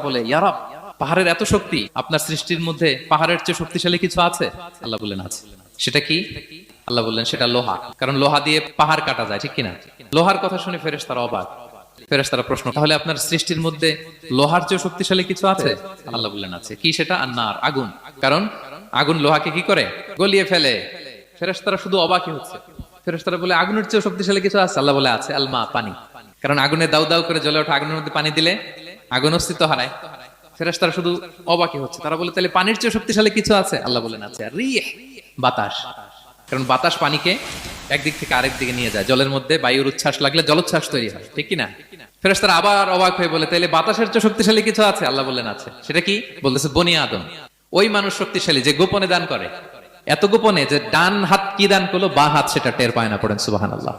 বলে, ইয়া রাব, পাহাড়ের এত শক্তি, আপনার সৃষ্টির মধ্যে পাহাড়ের চেয়ে শক্তিশালী কিছু আছে? আল্লাহ বললেন আছে। সেটা কি? আল্লাহ বললেন সেটা লোহা, কারণ লোহা দিয়ে পাহাড় কাটা যায়, ঠিক কিনা? লোহার কথা শুনে ফেরেশতারা অবাক। ফেরেশতারা প্রশ্ন, তাহলে আপনার সৃষ্টির মধ্যে লোহার চেয়ে শক্তিশালী কিছু আছে? আল্লাহ বললেন আছে। কি সেটা? আন্নার, আগুন। কারণ আগুন লোহাকে কি করে? গলিয়ে ফেলে। ফেরেশতারা শুধু অবাকই হচ্ছে। ফেরেশতারা বলে, আগুনের চেয়ে শক্তিশালী কিছু আছে? আল্লাহ বলে আছে, আলমা, পানি। কারণ আগুনে দাউ দাউ করে জ্বলে ওঠা আগুনের মধ্যে পানি দিলে আগুন অস্তিত্ব হারায়। ফেরেশতারা শুধু অবাকই হচ্ছে। তারা বলে, তাহলে পানির চেয়ে শক্তিশালী কিছু আছে? আল্লাহ বলেন আছে, রিহ, বাতাস। কারণ বাতাস পানিকে একদিক থেকে আরেক দিকে নিয়ে যায়। জলের মধ্যে বায়ুর উচ্ছ্বাস লাগলে জলোচ্ছ্বাস তৈরি হয়, ঠিক কিনা? ফেরেশতারা আবার অবাক হয়ে বলে, তাহলে বাতাসের চেয়ে শক্তিশালী কিছু আছে? আল্লাহ বললেন আছে। সেটা কি? বলতেছে বনি আদম। ওই মানুষ শক্তিশালী যে গোপনে দান করে, এত গোপনে যে ডান হাত কি দান করলো, বা হাত সেটা টের পায় না। পড়েন সুবহানাল্লাহ।